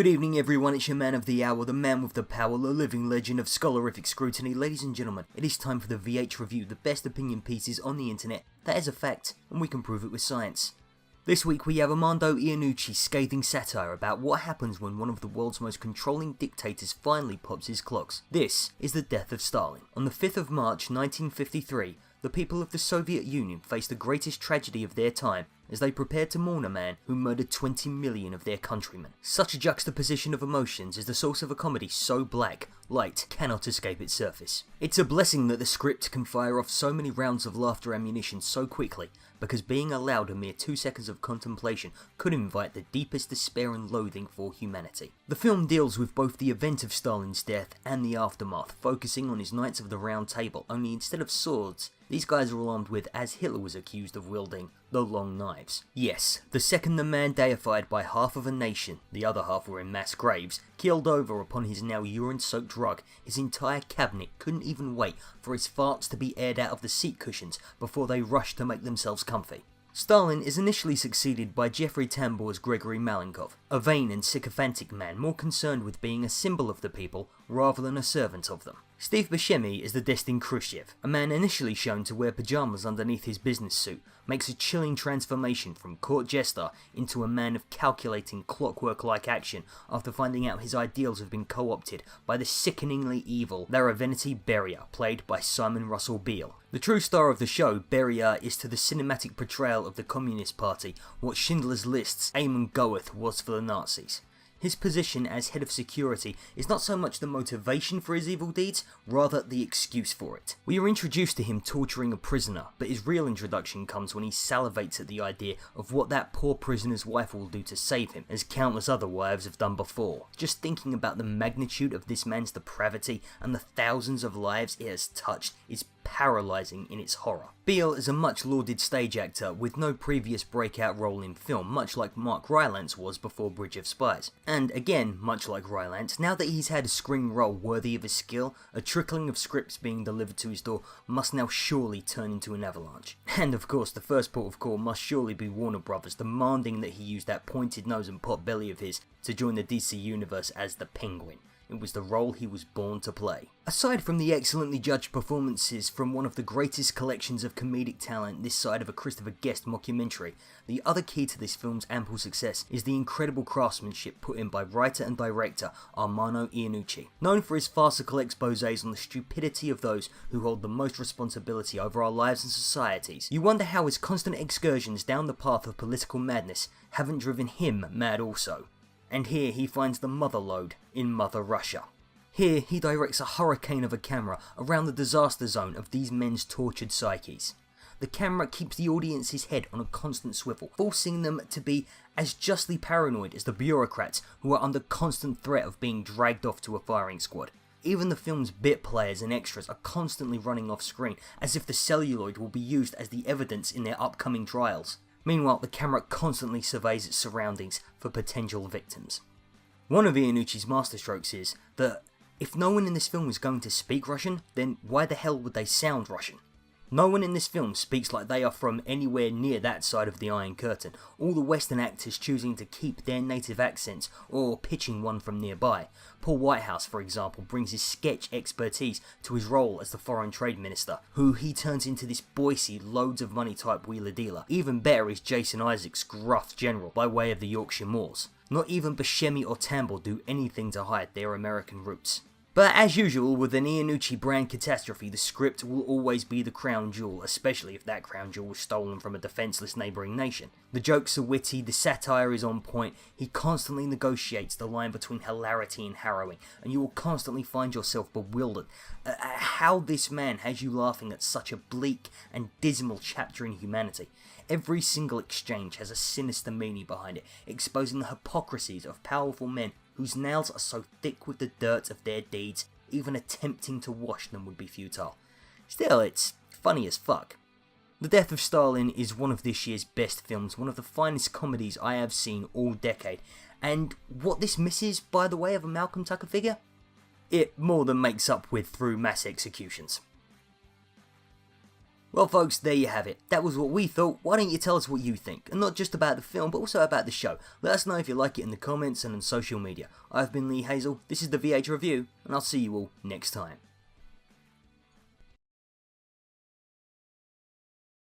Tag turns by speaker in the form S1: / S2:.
S1: Good evening everyone, it's your man of the hour, the man with the power, the living legend of scholarific scrutiny. Ladies and gentlemen, it is time for the VH Review, the best opinion pieces on the internet. That is a fact, and we can prove it with science. This week we have Armando Iannucci's scathing satire about what happens when one of the world's most controlling dictators finally pops his clogs. This is the death of Stalin. On the 5th of March 1953, the people of the Soviet Union faced the greatest tragedy of their time as they prepared to mourn a man who murdered 20 million of their countrymen. Such a juxtaposition of emotions is the source of a comedy so black, light cannot escape its surface. It's a blessing that the script can fire off so many rounds of laughter ammunition so quickly, because being allowed a mere 2 seconds of contemplation could invite the deepest despair and loathing for humanity. The film deals with both the event of Stalin's death and the aftermath, focusing on his Knights of the Round Table, only instead of swords, these guys are all armed with, as Hitler was accused of wielding, the long knives. Yes, the second the man deified by half of a nation, the other half were in mass graves, keeled over upon his now urine-soaked rug, his entire cabinet couldn't even wait for his farts to be aired out of the seat cushions before they rushed to make themselves comfy. Stalin is initially succeeded by Jeffrey Tambor's Gregory Malenkov, a vain and sycophantic man more concerned with being a symbol of the people rather than a servant of them. Steve Buscemi is the destined Khrushchev, a man initially shown to wear pyjamas underneath his business suit, makes a chilling transformation from court jester into a man of calculating clockwork-like action after finding out his ideals have been co-opted by the sickeningly evil Laravenity Beria, played by Simon Russell Beale. The true star of the show, Beria, is to the cinematic portrayal of the Communist Party what Schindler's List's Eamon Goeth was for the Nazis. His position as head of security is not so much the motivation for his evil deeds, rather the excuse for it. We are introduced to him torturing a prisoner, but his real introduction comes when he salivates at the idea of what that poor prisoner's wife will do to save him, as countless other wives have done before. Just thinking about the magnitude of this man's depravity and the thousands of lives it has touched is paralysing in its horror. Beale is a much lauded stage actor with no previous breakout role in film, much like Mark Rylance was before Bridge of Spies. And again, much like Rylance, now that he's had a screen role worthy of his skill, a trickling of scripts being delivered to his door must now surely turn into an avalanche. And of course, the first port of call must surely be Warner Brothers, demanding that he use that pointed nose and pot belly of his to join the DC universe as the Penguin. It was the role he was born to play. Aside from the excellently judged performances from one of the greatest collections of comedic talent this side of a Christopher Guest mockumentary, the other key to this film's ample success is the incredible craftsmanship put in by writer and director Armando Iannucci. Known for his farcical exposés on the stupidity of those who hold the most responsibility over our lives and societies, you wonder how his constant excursions down the path of political madness haven't driven him mad also. And here he finds the mother lode in Mother Russia. Here he directs a hurricane of a camera around the disaster zone of these men's tortured psyches. The camera keeps the audience's head on a constant swivel, forcing them to be as justly paranoid as the bureaucrats who are under constant threat of being dragged off to a firing squad. Even the film's bit players and extras are constantly running off screen as if the celluloid will be used as the evidence in their upcoming trials. Meanwhile, the camera constantly surveys its surroundings for potential victims. One of Iannucci's masterstrokes is that if no one in this film is going to speak Russian, then why the hell would they sound Russian? No one in this film speaks like they are from anywhere near that side of the Iron Curtain, all the Western actors choosing to keep their native accents or pitching one from nearby. Paul Whitehouse, for example, brings his sketch expertise to his role as the Foreign Trade Minister, who he turns into this Boise, loads of money type wheeler dealer. Even better is Jason Isaacs' gruff general by way of the Yorkshire Moors. Not even Buscemi or Tambor do anything to hide their American roots. But as usual with an Iannucci brand catastrophe, the script will always be the crown jewel, especially if that crown jewel was stolen from a defenceless neighbouring nation. The jokes are witty, the satire is on point, he constantly negotiates the line between hilarity and harrowing, and you will constantly find yourself bewildered at how this man has you laughing at such a bleak and dismal chapter in humanity. Every single exchange has a sinister meaning behind it, exposing the hypocrisies of powerful men whose nails are so thick with the dirt of their deeds, even attempting to wash them would be futile. Still, it's funny as fuck. The Death of Stalin is one of this year's best films, one of the finest comedies I have seen all decade, and what this misses by the way of a Malcolm Tucker figure, it more than makes up with through mass executions. Well folks, there you have it. That was what we thought. Why don't you tell us what you think? And not just about the film, but also about the show. Let us know if you like it in the comments and on social media. I've been Lee Hazel, this is the VH Review, and I'll see you all next time.